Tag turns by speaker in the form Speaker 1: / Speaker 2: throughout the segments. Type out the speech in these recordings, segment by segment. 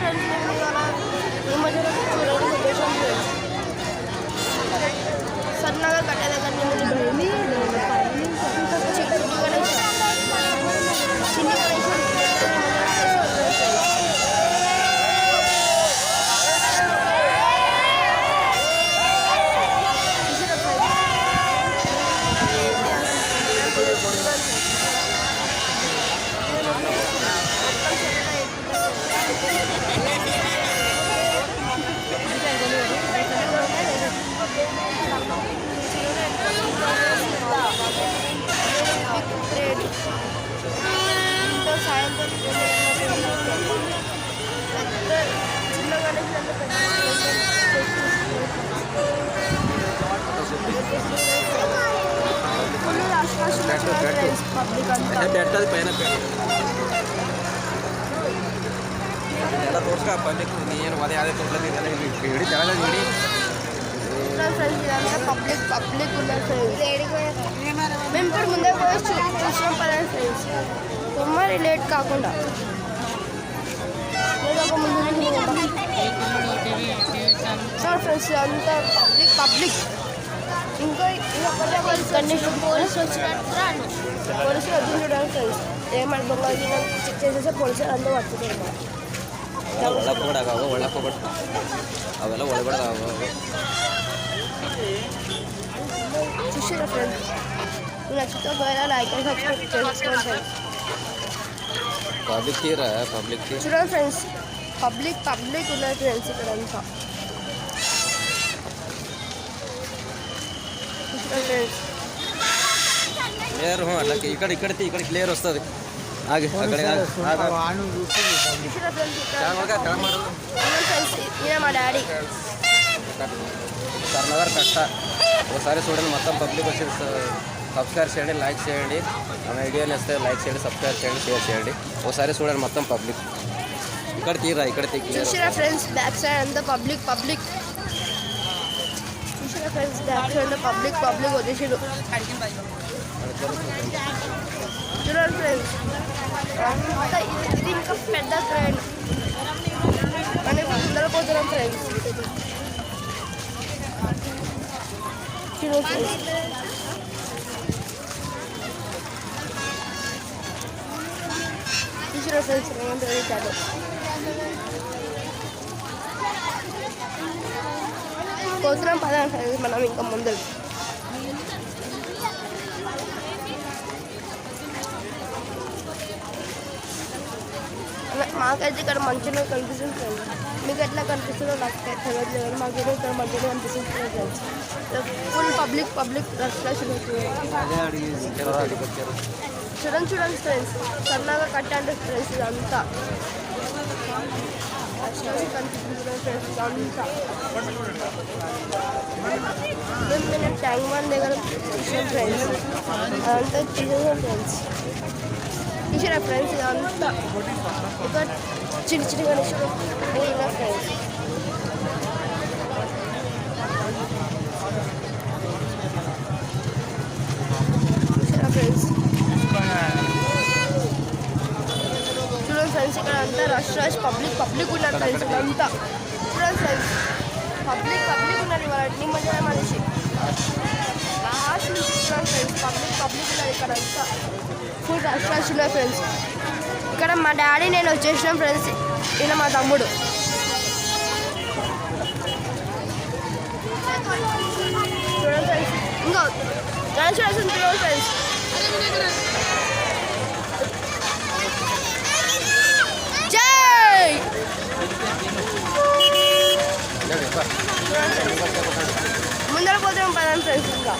Speaker 1: Friends ఇవాళ ఈ మధ్యలో చూడడం ఉద్దేశం సన్నగా కట్టే దగ్గర చిన్ని గణేష్ సాయంత్రం చిన్న గణేష్ పబ్లిక్ అంతా
Speaker 2: పైన ఎలా తోడుగా పబ్లిక్ నేను అదే అదే తోటలేదు వేడి తెలగా వేడి
Speaker 1: ఫ్రెండ్స్ ఇదంతా పబ్లిక్ ఉన్న ఫ్రెండ్స్ మేము ఇప్పుడు ముందే పోయి చూసాం పదండి ఫ్రెండ్స్ మరి లేట్ కాకుండా ఒక ముందు ఫ్రెండ్స్ అంతా పబ్లిక్ ఇంకా కండిషన్ పోలీసులు వచ్చినట్టు పోలీసులు వద్దు చూడాలి ఫ్రెండ్స్ ఏమన్నా దొంగ చెక్ చేసేస్తే పోలీసులు అందరూ పట్టుకుంటారు చూసారా ఫ్రెండ్స్ నచ్చితే ఒకవేళ లైక్ అండ్ సబ్స్క్రైబ్ చేసుకోండి ఫ్రెండ్స్
Speaker 2: పబ్లిక్ తీరా పబ్లిక్
Speaker 1: చూడండి ఫ్రెండ్స్ పబ్లిక్ ఉన్నారు ఫ్రెండ్స్ ఇక్కడ అంతా
Speaker 2: క్లియర్ అట్లా ఇక్కడ క్లియర్ వస్తుంది ఆగి అక్కడ
Speaker 1: మా డాడీ
Speaker 2: కర్ణగారు కష్ట ఒకసారి చూడండి మొత్తం పబ్లిక్ వచ్చి సబ్స్క్రైబ్ చేయండి లైక్ చేయండి మన వీడియోని వస్తే లైక్ చేయండి సబ్స్క్రైబ్ చేయండి షేర్ చేయండి ఒకసారి చూడండి మొత్తం పబ్లిక్ ఇక్కడ తీరా ఇక్కడ
Speaker 1: చూసారా ఫ్రెండ్స్ బ్యాక్ సైడ్ అంతా పబ్లిక్ చూసారా ఫ్రెండ్స్ బ్యాక్ సైడ్ అంతా పబ్లిక్ వచ్చేసాడు చూడండి ఫ్రెండ్స్ అంతా ఇది ఇంకా పెద్ద ట్రైన్ మనం ముందర పోతున్నాం ఫ్రెండ్స్ చూడండి చూసారా ఫ్రెండ్స్ రేవంత్ రెడ్డి కాదు పోతున్నాం పదాం ఫ్రెండ్స్ మనం ఇంకా ముందు మాకైతే ఇక్కడ మంచిగా కనిపిస్తుంది ఫ్రెండ్స్ మీకు ఎట్లా కనిపిస్తుందో నాకు తెలియదు మాకైతే ఇక్కడ మంచిగా కనిపిస్తుంది ఫ్రెండ్స్ ఫుల్ పబ్లిక్ రష్ చూడండి ఫ్రెండ్స్ సన్నగా కట్టండి ఫ్రెండ్స్ ఇదంతా కనిపిస్తుంది ఫ్రెండ్స్ అంతా మేము ట్యాంక్ బండ్ దగ్గర చూసాం ఫ్రెండ్స్ అదంతా చూసాం ఫ్రెండ్స్ చూసారా ఫ్రెండ్స్ ఇదంతా ఒక చిన్న గణేశుడు ఇలా ఫ్రెండ్స్ చూసారా ఫ్రెండ్స్ చూడండి ఫ్రెండ్స్ ఇక్కడ అంతా రష్ పబ్లిక్ ఉన్నారు ఫ్రెండ్స్ ఇదంతా చూడండి ఫ్రెండ్స్ పబ్లిక్ ఉన్నారు ఇవాళ నిమ్మజన మనిషి లాస్ట్ చూడండి ఫ్రెండ్స్ పబ్లిక్ ఉన్నారు ఇక్కడ అంతా ఫుల్ రష్ ఉన్నారు ఫ్రెండ్స్ ఇక్కడ మా డాడీ నేను వచ్చేసినాం ఫ్రెండ్స్ ఇలా మా తమ్ముడు చూడండి ఫ్రెండ్స్ ఇంకా గణేష్ చూడండి ఫ్రెండ్స్ జై ముందర పోతాం పదాం ఫ్రెండ్స్ ఇంకా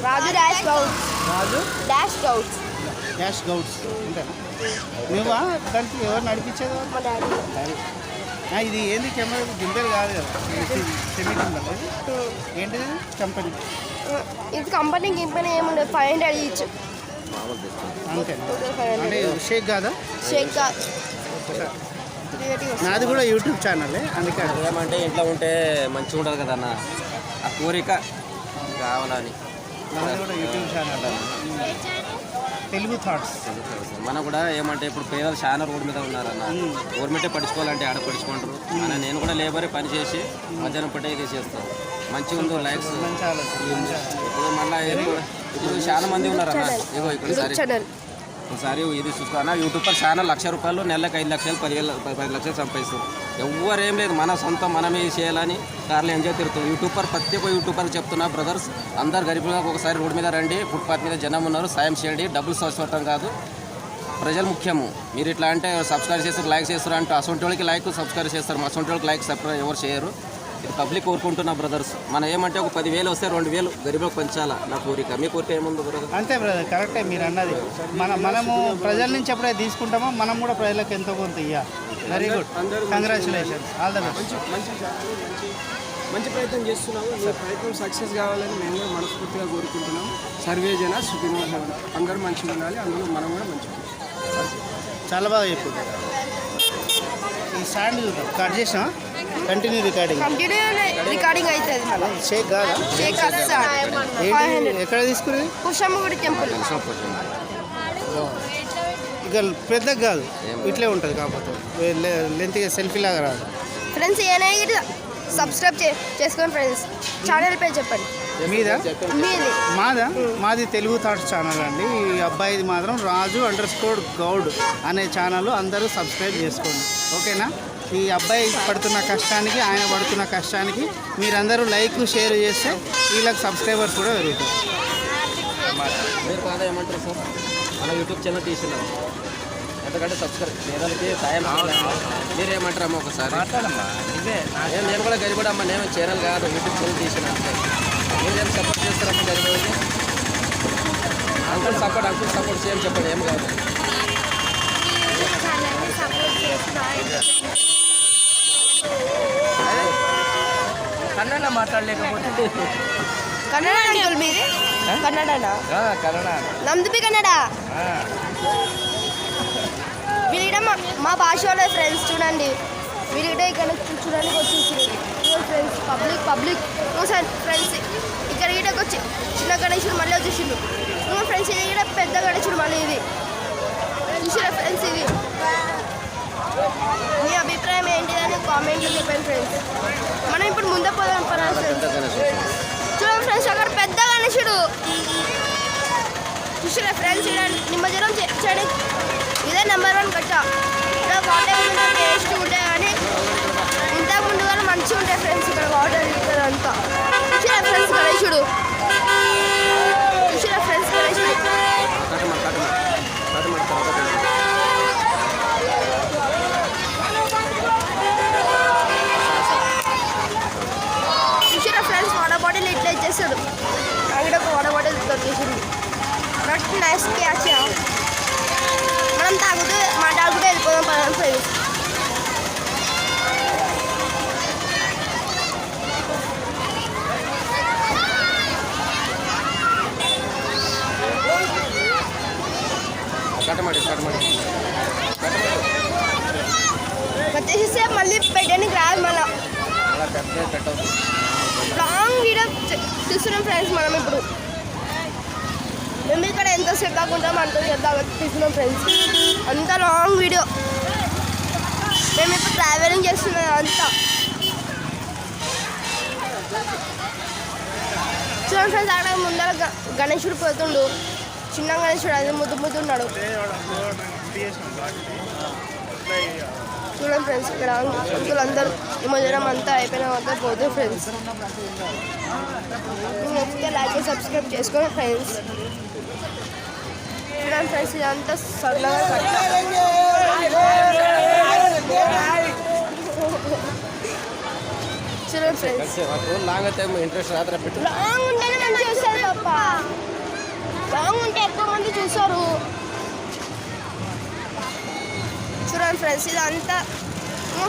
Speaker 1: రాజు డాష్ గౌడ్స్
Speaker 3: అంతేనా నువ్వా దానికి ఎవరు నడిపించేది
Speaker 1: మా డాడీ
Speaker 3: ఇది ఏంది కెమెరా గిందెలు కాదు కదా సెమీ ఏంటిది కంపెనీ
Speaker 1: ఇది కంపెనీ ఏముండదు 500 ఈచ్
Speaker 3: అంతేనా అంటే షేక్ కాదా
Speaker 1: షేక్ కాదు
Speaker 3: నాది కూడా యూట్యూబ్ ఛానలే అందుకే
Speaker 2: ఏమంటే ఇంట్లో ఉంటే మంచిగా ఉంటుంది కదా అన్న ఆ కోరిక కావాలని.
Speaker 3: మనది కూడా యూట్యూబ్ ఛానల్ తెలుగు థాట్స్.
Speaker 2: మనం కూడా ఏమంటే ఇప్పుడు పేదలు చాలా రోడ్డు మీద ఉన్నారన్న. గవర్నమెంటే పడుచుకోవాలంటే ఆడ పడుచుకుంటారు అన్న. నేను కూడా లేబరే పని చేసి మధ్యాహ్నం పట్టే ఇది చేస్తాను. మంచిగా ఉందో లైక్స్.
Speaker 3: మంచి ఆలోచన.
Speaker 2: ఇప్పుడు మళ్ళీ ఇప్పుడు చాలా మంది ఉన్నారన్న. ఇగో ఇక్కడ
Speaker 1: ఛానల్
Speaker 2: ఒకసారి ఇది చూసుకున్నా యూట్యూబర్ ఛానల్ ₹1,00,000 నెలకు 5 లక్షలు 10 లక్షలు సంపాదిస్తారు. ఎవరేం లేదు, మన సొంతం మనమే చేయాలని కార్లు ఎంజాయ్ తిరుగుతాం. యూట్యూబర్ ప్రతి ఒక్క యూట్యూబర్ చెప్తున్నా బ్రదర్స్, అందరు గరీబులుగా ఒకసారి రోడ్డు మీద రండి, ఫుట్పాత్ మీద జనం ఉన్నారు, సాయం చేయండి. డబ్బులు శాశ్వతం కాదు, ప్రజలు ముఖ్యము. మీరు ఇట్లా అంటే సబ్స్క్రైబ్ చేస్తారు, లైక్ చేస్తారు అంటే అసొంటి వాళ్ళకి లైక్ సబ్స్క్రైబ్ చేస్తారు, మా అసొంటి వాళ్ళకి లైక్ సబ్స్క్రైబ్ ఎవరు చేయరు. ఇది పబ్లిక్ కోరుకుంటున్నా బ్రదర్స్. మనం ఏమంటే ఒక 10,000 వస్తే 2,000 గరీబులకు పంచాలా నా కోరిక. మీ కోరిక ఏముంది బ్రదర్?
Speaker 3: అంతే బ్రదర్, కరెక్టే మీరు అన్నది. మనము ప్రజల నుంచి ఎప్పుడైతే తీసుకుంటామో మనం కూడా ప్రజలకు ఎంతో కొంత ఇవ్వాలి. Very good, congratulations, all the best.
Speaker 4: మంచి ప్రయత్నం చేస్తున్నాము. మీ ప్రయత్నం సక్సెస్ కావాలని మేము కూడా మనస్ఫూర్తిగా కోరుకుంటున్నాము. సర్వే జన సుఖినో భవంతు. అందరూ మంచిగా ఉండాలి, అందులో మనం కూడా మంచిగా ఉండాలి.
Speaker 3: చాలా బాగా చెప్పింది. ఈ స్టాండ్ చూద్దాం, కట్ చేసినా కంటిన్యూ రికార్డింగ్
Speaker 1: అవుతుంది. మన
Speaker 3: షేక్ కాదా?
Speaker 1: షేక్
Speaker 3: ఏంటి, ఎక్కడ తీసుకునేది?
Speaker 1: కుషమ్మగుడి టెంపుల్.
Speaker 3: ఇక పెద్దగా కాదు, ఇట్లే ఉంటుంది. కాకపోతే లెంత్గా సెల్ఫీ లాగా రాదు.
Speaker 1: ఫ్రెండ్స్ ఏమైనా సబ్స్క్రైబ్ చేసుకోండి ఫ్రెండ్స్. ఛానల్ పేరు చెప్పండి.
Speaker 3: మీద
Speaker 1: మీది
Speaker 3: మాది తెలుగు థాట్స్ ఛానల్ అండి. ఈ అబ్బాయిది మాత్రం రాజు_గౌడ్ అనే ఛానల్, అందరూ సబ్స్క్రైబ్ చేసుకోండి, ఓకేనా? ఈ అబ్బాయి పడుతున్న కష్టానికి, ఆయన పడుతున్న కష్టానికి మీరందరూ లైక్ షేర్ చేస్తే వీళ్ళకి సబ్స్క్రైబర్స్ కూడా పెరుగుతారు.
Speaker 2: మీరు కాదా ఏమంటారు సార్? మన యూట్యూబ్ ఛానల్ తీసినాం, ఎందుకంటే సబ్స్క్రైబ్ పేదలకి సాయం. మీరు ఏమంటారమ్మా ఒకసారి? నేను కూడా గరిబడమ్మా, నేను ఛానల్ కాదు, యూట్యూబ్ ఛానల్ తీసినా. మీరు ఏం సపోర్ట్ చేస్తారమ్మా గరిబడికి? అంకుల్ సపోర్ట్ చేయం చెప్పండి, ఏం కాదు.
Speaker 4: కన్నడ మాట్లాడలేకపోతే
Speaker 1: కన్నడ అంకుల్ మీది? కన్నడనా?
Speaker 4: కన్నడ
Speaker 1: నమ్దు కన్నడ. వీళ్ళ మా భాష వాళ్ళ ఫ్రెండ్స్ చూడండి, వీళ్ళ ఇక్కడ చూడడానికి వచ్చేసి ఫ్రెండ్స్ పబ్లిక్ ఫ్రెండ్స్ ఇక్కడ ఈటకు వచ్చి చిన్న గణేశుడు మళ్ళీ వచ్చేసిండు. ఫ్రెండ్స్ ఇది కూడా పెద్ద గణేశుడు మళ్ళీ ఇది చూసిన ఫ్రెండ్స్. ఇది మీ అభిప్రాయం ఏంటిదని కామెంట్లో చెప్పండి ఫ్రెండ్స్. మనం ఇప్పుడు ముందే పోదాం ఫ్రెండ్స్. చూడండి ఫ్రెండ్స్, అక్కడ పెద్ద గణేశుడు చూసిన ఫ్రెండ్స్. ఇక్కడ నిమ్మజనం చేయండి, ఇదే నెంబర్ 1 కట్ట. ఇక్కడ వాటర్ టేస్ట్ ఉంటాయి కానీ ఇంతకు ముందు కూడా మంచిగా ఉంటాయి ఫ్రెండ్స్. ఇక్కడ వాటర్ ఇక్కడ అంతా చూసిన ఫ్రెండ్స్ గణేశుడు. చూసిన ఫ్రెండ్స్ గణేశుడు చూసిన ఫ్రెండ్స్. వాటర్ బాటిల్ ఇట్లా ఇచ్చేస్తాడు. అక్కడ ఒక వాటర్ బాటిల్ దొరికేసింది. But nice catch. మనం మాట్లాడుకుంటూ వెళ్ళిపోదాం పదం ఫ్రెండ్స్. వచ్చేసేస్తే మళ్ళీ పెట్టడానికి రాదు. మళ్ళీ లాంగ్ వీడియో చూస్తున్నాం ఫ్రెండ్స్. మనం ఇప్పుడు మేము ఇక్కడ ఎంత సెట్ కాకుండా అంత తీస్తున్నాం ఫ్రెండ్స్. అంత లాంగ్ వీడియో మేము ఇప్పుడు ట్రావెలింగ్ చేస్తున్నాం అంతా. చూడండి ఫ్రెండ్స్, అక్కడ ముందర గణేశుడు పోతుండు. చిన్న గణేశుడు, అది ముద్దు ఉన్నాడు. చూడండి ఫ్రెండ్స్, ఇక్కడ అందరూ నిమజ్జనం అంతా అయిపోయిన అంతా పోతుంది ఫ్రెండ్స్. నచ్చితే లైక్ చేసి సబ్స్క్రైబ్ చేసుకోండి ఫ్రెండ్స్. చూడండి ఫ్రెండ్స్, ఇదంతా సరళంగా చూడండి ఫ్రెండ్స్. లాంగ్ ఉంటేనే మంచిగా వస్తుంది తప్ప, లాంగ్ ఉంటే ఎక్కువ మంది చూస్తారు. చూడండి ఫ్రెండ్స్, ఇదంతా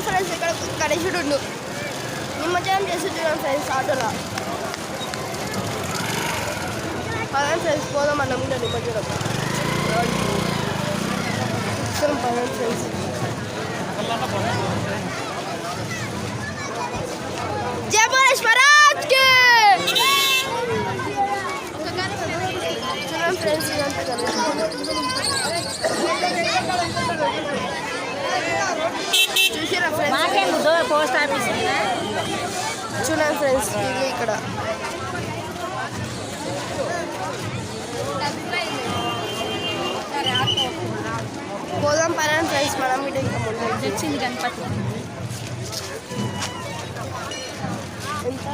Speaker 1: ఫ్రెండ్స్. ఇక్కడ గణేశుడు నిమజ్జనం చేసి చూడండి ఫ్రెండ్స్ ఆటోలో. పదండి ఫ్రెండ్స్, పోదాం అన్నం కూడా నిమజ్జనం. పదండి ఫ్రెండ్స్. జై గణేష్ మహారాజ్ కి. చూసిరా ఫ్రెండ్స్,
Speaker 5: మాకేముందో పోస్ట్ ఆఫీస్
Speaker 1: చూడండి ఫ్రెండ్స్, ఇది ఇక్కడ పోదాం పైన ఫ్రెండ్స్, మనం ఇటు ఇంకా ముందు
Speaker 5: వచ్చింది గణపతి.
Speaker 1: ఎంత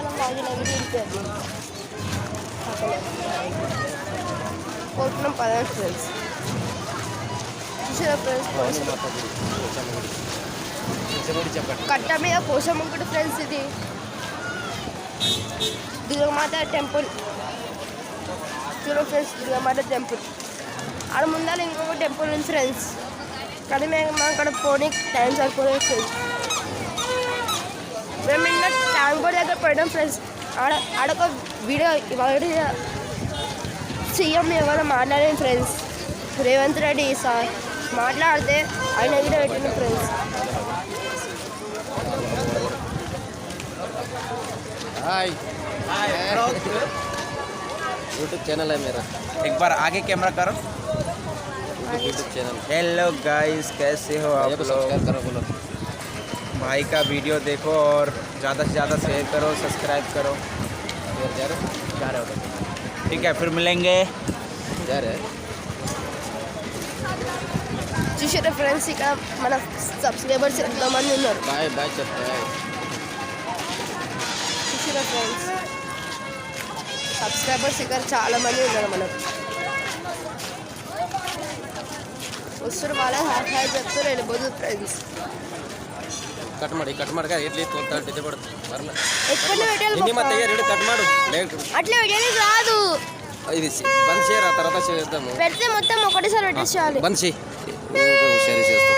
Speaker 1: పోతున్నాం పైన ఫ్రెండ్స్. చూసారా ఫ్రెండ్స్, కట్ట మీద పోషం ఒకటి ఫ్రెండ్స్. ఇది దుర్గమాత టెంపుల్. చూడండి ఫ్రెండ్స్, దుర్గమాత టెంపుల్. ఆడ ముందర ఇంకొక టెంపుల్ ఉంది ఫ్రెండ్స్, కానీ మేము అక్కడ పోనీ టైం సరిపోలేదు ఫ్రెండ్స్. మేము ఇంకా ట్యాంక్ బోర్డ్ దగ్గర పోయినాం ఫ్రెండ్స్. ఆడొక వీడియో సీఎం ఎవరో మాట్లాడాను ఫ్రెండ్స్, రేవంత్ రెడ్డి సార్ మాట్లాడితే ఆయన వీడియో పెట్టిన ఫ్రెండ్స్.
Speaker 2: यूट्यूब चैनल है मेरा,
Speaker 6: एक बार आगे कैमरा करो।
Speaker 2: यूट्यूब चैनल
Speaker 6: हेलो गाइस, कैसे हो आप लोग?
Speaker 2: सब्सक्राइब करो, बोलो।
Speaker 6: भाई का वीडियो देखो और ज़्यादा से ज़्यादा शेयर करो, सब्सक्राइब करो।
Speaker 2: जा रहे हो?
Speaker 6: ठीक है, फिर मिलेंगे।
Speaker 2: जा रहे
Speaker 1: చూసారా ఫ్రెండ్స్, ఇక్కడ మన సబ్స్క్రైబర్స్ ఎంతోమంది ఉన్నారు.
Speaker 2: बाय बाय चलते हैं।
Speaker 1: చూసారా ఫ్రెండ్స్, సబ్స్క్రైబర్స్ ఇక్కడ చాలా మంది ఉన్నారు మనకు. వస్తారు వాళ్ళ హాయ్ చెప్తారు, వెళ్ళిపోదు ఫ్రెండ్స్.
Speaker 2: ಕಟ್ ಮಾಡಿ ಎಲ್ಲಿ ತೋಲ್ತಾ ಬರುತ್ತೆ ಬರಲ್ಲ.
Speaker 1: ఎక్కడ పెట్టాలి
Speaker 2: ಇನ್ನು ಮತ್ತೆ ಎರಡು ಕಟ್ ಮಾಡು ಲೇಟ್.
Speaker 1: అట్లా పెట్టేది రాదు,
Speaker 2: ఇది బంద్ చేయరా, తర్వాత చేద్దాము.
Speaker 1: పెడితే మొత్తం ఒకటేసారి పెట్టేసేయాలి.
Speaker 2: బంద్ చేయి, హుషారు చేస్తాం.